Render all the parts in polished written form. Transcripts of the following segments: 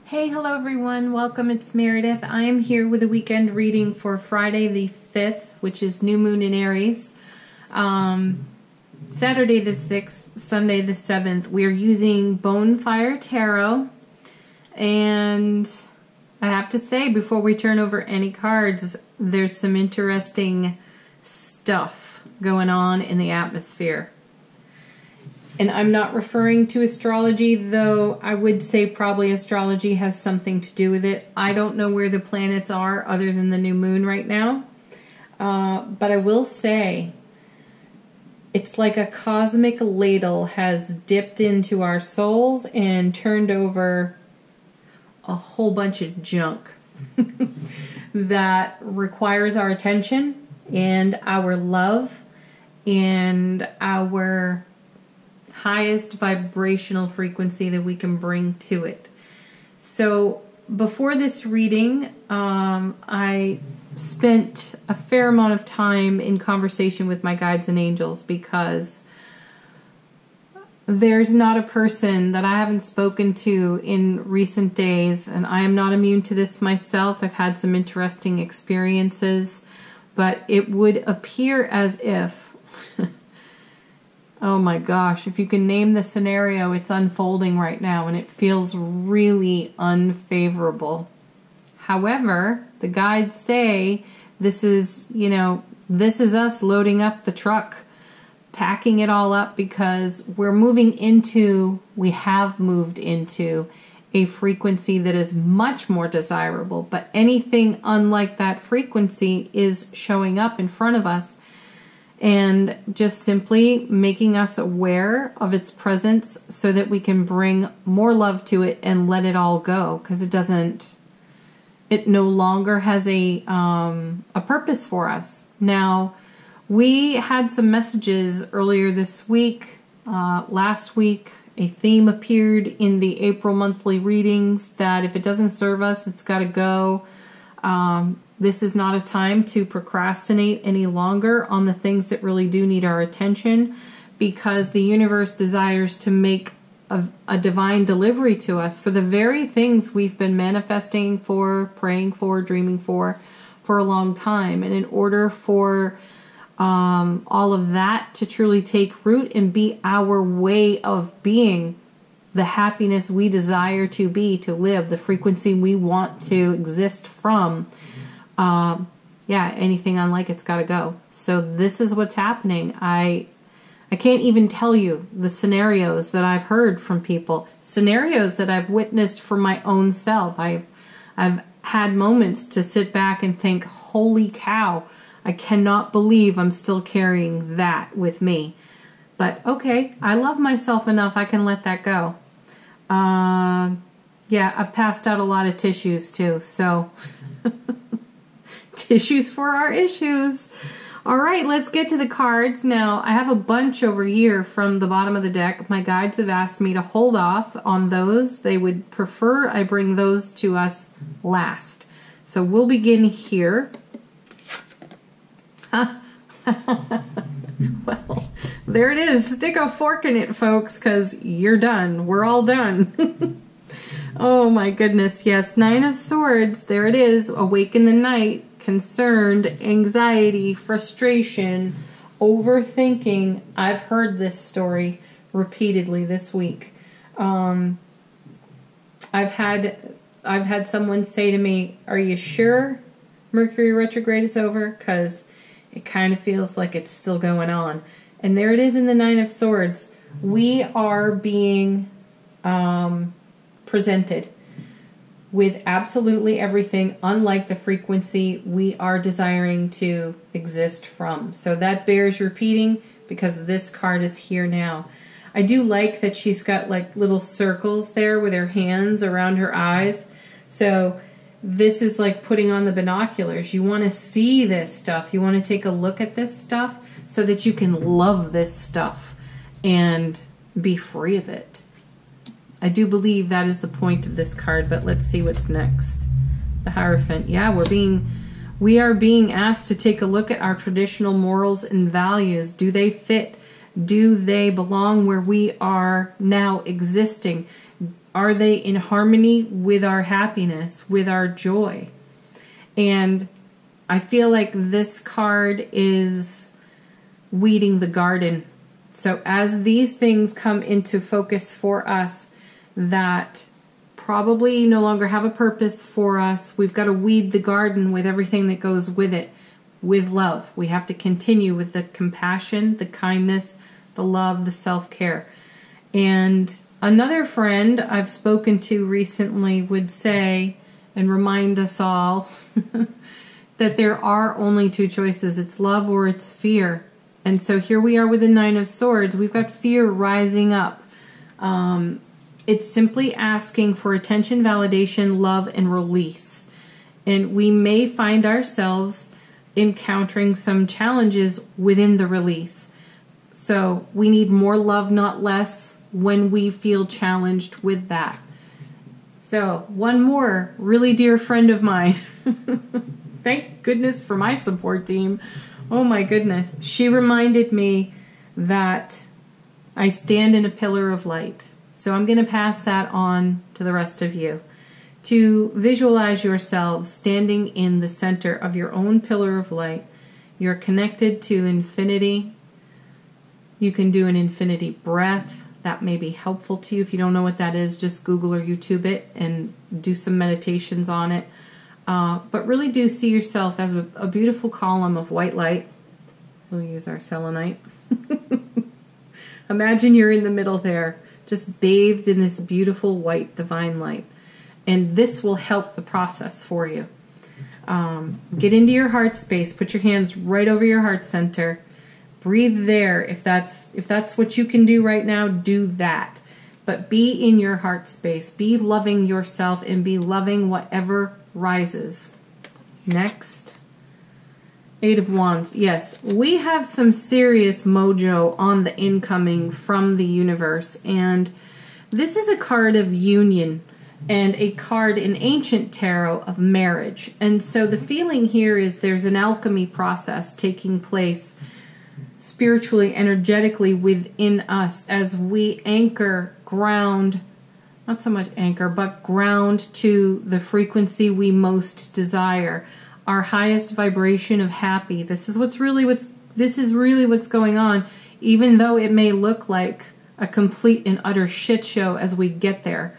Hey, hello everyone. Welcome. It's Meredith. I am here with a weekend reading for Friday the 5th, which is New Moon in Aries. Saturday the 6th, Sunday the 7th. We are using Bonfire Tarot. And I have to say, before we turn over any cards, there's some interesting stuff going on in the atmosphere. And I'm not referring to astrology, though I would say probably astrology has something to do with it. I don't know where the planets are other than the new moon right now. But I will say, it's like a cosmic ladle has dipped into our souls and turned over a whole bunch of junk that requires our attention and our love and our highest vibrational frequency that we can bring to it. So before this reading, I spent a fair amount of time in conversation with my guides and angels, because there's not a person that I haven't spoken to in recent days, and I am not immune to this myself. I've had some interesting experiences, but it would appear as if oh my gosh, if you can name the scenario, it's unfolding right now and it feels really unfavorable. However, the guides say this is, this is us loading up the truck, packing it all up, because we have moved into a frequency that is much more desirable. But anything unlike that frequency is showing up in front of us, and just simply making us aware of its presence so that we can bring more love to it and let it all go, because it no longer has a purpose for us. Now, we had some messages earlier this week. Last week, a theme appeared in the April monthly readings that if it doesn't serve us, it's got to go. This is not a time to procrastinate any longer on the things that really do need our attention, because the universe desires to make a divine delivery to us for the very things we've been manifesting for, praying for, dreaming for a long time. And in order for all of that to truly take root and be our way of being, the happiness we desire to be, to live, the frequency we want to exist from, anything unlike it's got to go. So this is what's happening. I can't even tell you the scenarios that I've heard from people, scenarios that I've witnessed for my own self. I've had moments to sit back and think, holy cow, I cannot believe I'm still carrying that with me. But okay, I love myself enough, I can let that go. I've passed out a lot of tissues too, so tissues for our issues. All right, let's get to the cards. Now, I have a bunch over here from the bottom of the deck. My guides have asked me to hold off on those. They would prefer I bring those to us last. So we'll begin here. Well, there it is. Stick a fork in it, folks, because you're done. We're all done. Oh my goodness, yes. Nine of Swords. There it is. Awake in the night. Concerned, anxiety, frustration, overthinking. I've heard this story repeatedly this week. I've had someone say to me, "Are you sure Mercury retrograde is over? Because it kind of feels like it's still going on." And there it is in the Nine of Swords. We are being presented with absolutely everything unlike the frequency we are desiring to exist from. So that bears repeating, because this card is here now. I do like that she's got like little circles there with her hands around her eyes. So this is like putting on the binoculars. You want to see this stuff. You want to take a look at this stuff so that you can love this stuff and be free of it. I do believe that is the point of this card, but let's see what's next. The Hierophant. Yeah, we are being asked to take a look at our traditional morals and values. Do they fit? Do they belong where we are now existing? Are they in harmony with our happiness, with our joy? And I feel like this card is weeding the garden. So as these things come into focus for us that probably no longer have a purpose for us, we've got to weed the garden with everything that goes with it, with love. We have to continue with the compassion, the kindness, the love, the self-care. And another friend I've spoken to recently would say and remind us all that there are only two choices. It's love or it's fear. And so here we are with the Nine of Swords. We've got fear rising up. It's simply asking for attention, validation, love, and release. And we may find ourselves encountering some challenges within the release. So we need more love, not less, when we feel challenged with that. So one more really dear friend of mine. Thank goodness for my support team. Oh my goodness. She reminded me that I stand in a pillar of light. So I'm going to pass that on to the rest of you. To visualize yourselves standing in the center of your own pillar of light. You're connected to infinity. You can do an infinity breath. That may be helpful to you. If you don't know what that is, just Google or YouTube it and do some meditations on it. But really do see yourself as a beautiful column of white light. We'll use our selenite. Imagine you're in the middle there, just bathed in this beautiful white divine light. And this will help the process for you. Get into your heart space. Put your hands right over your heart center. Breathe there. If that's what you can do right now, do that. But be in your heart space. Be loving yourself and be loving whatever rises. Next. Eight of Wands. Yes, we have some serious mojo on the incoming from the universe. And this is a card of union and a card in ancient tarot of marriage. And so the feeling here is there's an alchemy process taking place spiritually, energetically within us as we anchor, ground, not so much anchor, but ground to the frequency we most desire, our highest vibration of happy. This is really what's going on, even though it may look like a complete and utter shit show as we get there.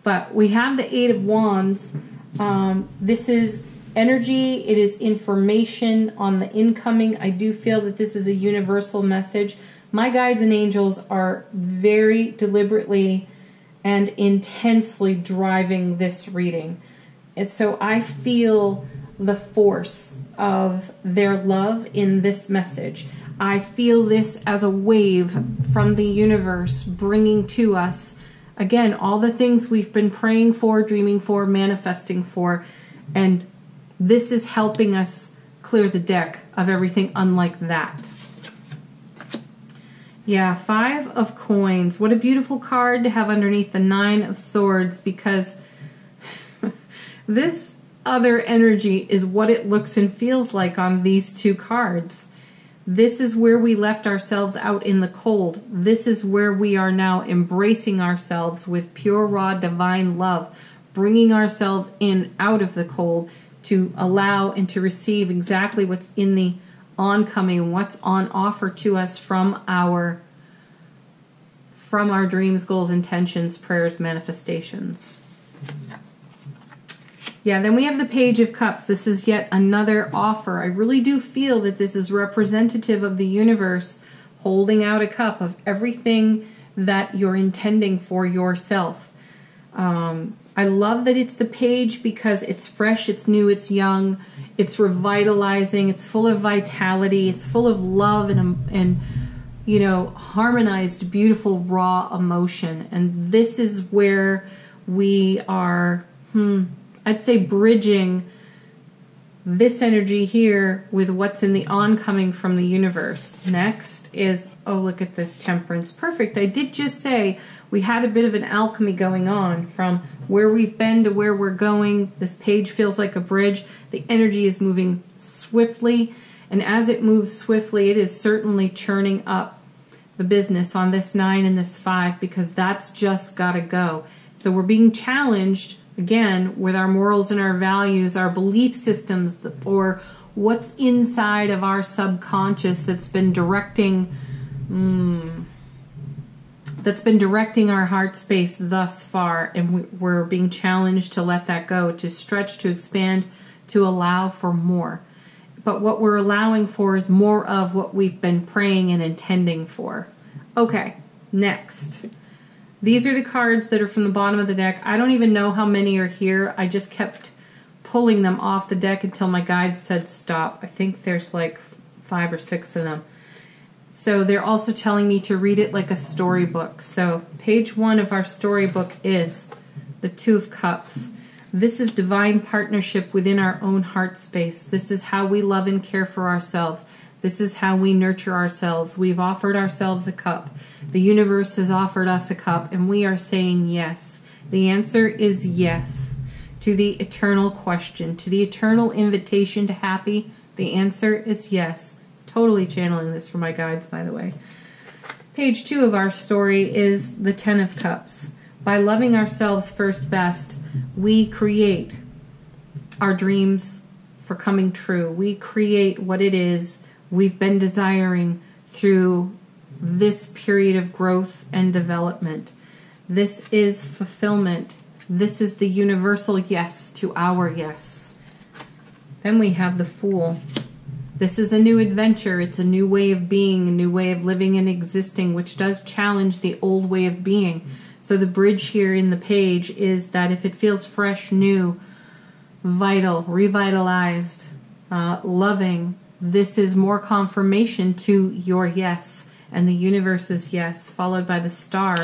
But we have the Eight of Wands. This is energy. It is information on the incoming. I do feel that this is a universal message. My guides and angels are very deliberately and intensely driving this reading. And so I feel the force of their love in this message. I feel this as a wave from the universe bringing to us, again, all the things we've been praying for, dreaming for, manifesting for, and this is helping us clear the deck of everything unlike that. Yeah, Five of Coins. What a beautiful card to have underneath the Nine of Swords, because this other energy is what it looks and feels like on these two cards. This is where we left ourselves out in the cold. This is where we are now embracing ourselves with pure, raw, divine love, bringing ourselves in out of the cold to allow and to receive exactly what's in the oncoming, what's on offer to us from our dreams, goals, intentions, prayers, manifestations. Yeah, then we have the Page of Cups. This is yet another offer. I really do feel that this is representative of the universe holding out a cup of everything that you're intending for yourself. I love that it's the page because it's fresh, it's new, it's young, it's revitalizing, it's full of vitality, it's full of love and you know, harmonized, beautiful, raw emotion. And this is where we are, I'd say, bridging this energy here with what's in the oncoming from the universe. Next is, oh, look at this, Temperance. Perfect. I did just say we had a bit of an alchemy going on from where we've been to where we're going. This page feels like a bridge. The energy is moving swiftly, and as it moves swiftly, it is certainly churning up the business on this 9 and this 5, because that's just got to go. So we're being challenged, again, with our morals and our values, our belief systems, or what's inside of our subconscious that's been directing our heart space thus far, and we're being challenged to let that go, to stretch, to expand, to allow for more. But what we're allowing for is more of what we've been praying and intending for. Okay, next. These are the cards that are from the bottom of the deck. I don't even know how many are here. I just kept pulling them off the deck until my guide said stop. I think there's like 5 or 6 of them. So they're also telling me to read it like a storybook. So page 1 of our storybook is the 2 of Cups. This is divine partnership within our own heart space. This is how we love and care for ourselves. This is how we nurture ourselves. We've offered ourselves a cup. The universe has offered us a cup, and we are saying yes. The answer is yes to the eternal question, to the eternal invitation to happy. The answer is yes. Totally channeling this for my guides, by the way. Page 2 of our story is the 10 of Cups. By loving ourselves first best, we create our dreams for coming true. We create what it is we've been desiring through this period of growth and development. This is fulfillment. This is the universal yes to our yes. Then we have the Fool. This is a new adventure. It's a new way of being, a new way of living and existing, which does challenge the old way of being. So the bridge here in the page is that if it feels fresh, new, vital, revitalized, loving, this is more confirmation to your yes and the universe's yes, followed by the Star,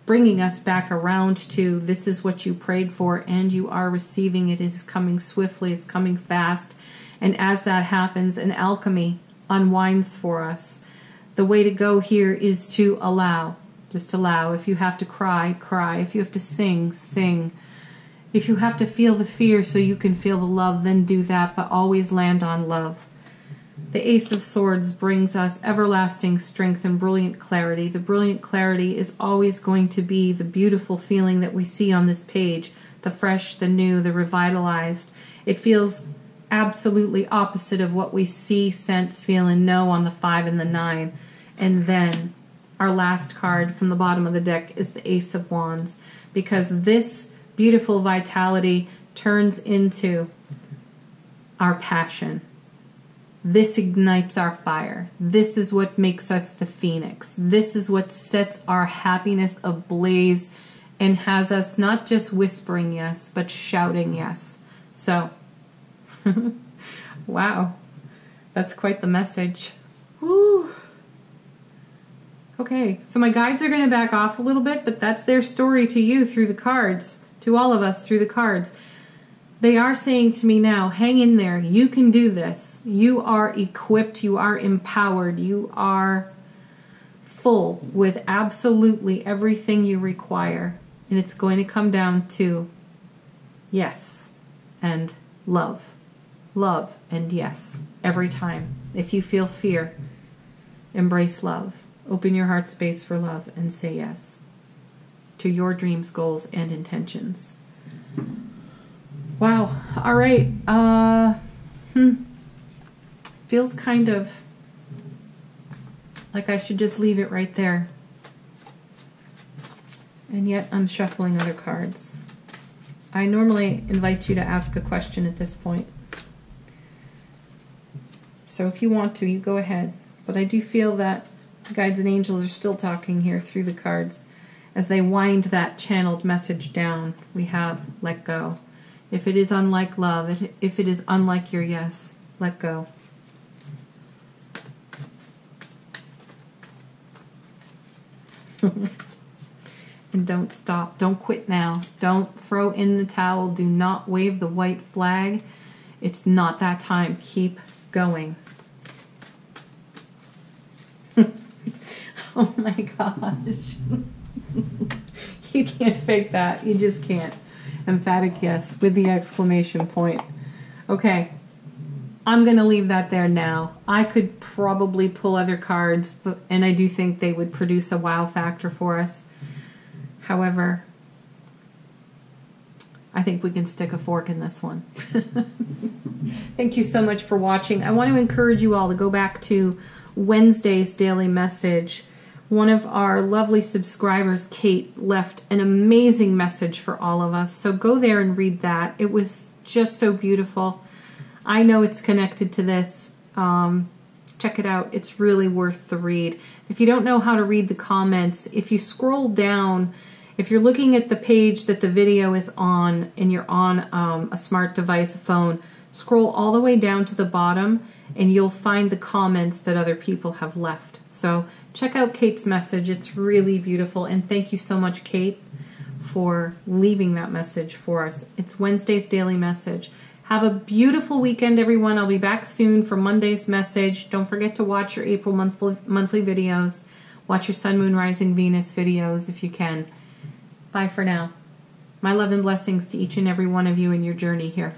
bringing us back around to this is what you prayed for and you are receiving it. It is coming swiftly. It's coming fast. And as that happens, an alchemy unwinds for us. The way to go here is to allow. Just allow. If you have to cry, cry. If you have to sing, sing. If you have to feel the fear so you can feel the love, then do that, but always land on love. The Ace of Swords brings us everlasting strength and brilliant clarity. The brilliant clarity is always going to be the beautiful feeling that we see on this page. The fresh, the new, the revitalized. It feels absolutely opposite of what we see, sense, feel, and know on the 5 and the 9. And then our last card from the bottom of the deck is the Ace of Wands, because this beautiful vitality turns into our passion. This ignites our fire. This is what makes us the phoenix. This is what sets our happiness ablaze and has us not just whispering yes, but shouting yes. So, wow, that's quite the message. Woo. Okay, so my guides are going to back off a little bit, but that's their story to you through the cards, to all of us through the cards. They are saying to me now, hang in there, you can do this. You are equipped, you are empowered, you are full with absolutely everything you require. And it's going to come down to yes and love. Love and yes, every time. If you feel fear, embrace love. Open your heart space for love and say yes to your dreams, goals, and intentions. Wow. All right. Feels kind of like I should just leave it right there. And yet I'm shuffling other cards. I normally invite you to ask a question at this point. So if you want to, you go ahead. But I do feel that guides and angels are still talking here through the cards. As they wind that channeled message down, we have let go. If it is unlike love, if it is unlike your yes, let go. And don't stop. Don't quit now. Don't throw in the towel. Do not wave the white flag. It's not that time. Keep going. Oh my gosh. You can't fake that. You just can't. Emphatic yes with the exclamation point. Okay. I'm going to leave that there now. I could probably pull other cards, and I do think they would produce a wow factor for us. However, I think we can stick a fork in this one. Thank you so much for watching. I want to encourage you all to go back to Wednesday's daily message. One of our lovely subscribers, Kate, left an amazing message for all of us. So go there and read that. It was just so beautiful. I know it's connected to this. Check it out. It's really worth the read. If you don't know how to read the comments, if you scroll down, if you're looking at the page that the video is on and you're on a smart device, a phone, scroll all the way down to the bottom and you'll find the comments that other people have left. So check out Kate's message. It's really beautiful. And thank you so much, Kate, for leaving that message for us. It's Wednesday's daily message. Have a beautiful weekend, everyone. I'll be back soon for Monday's message. Don't forget to watch your April monthly videos. Watch your Sun, Moon, Rising, Venus videos if you can. Bye for now. My love and blessings to each and every one of you in your journey here.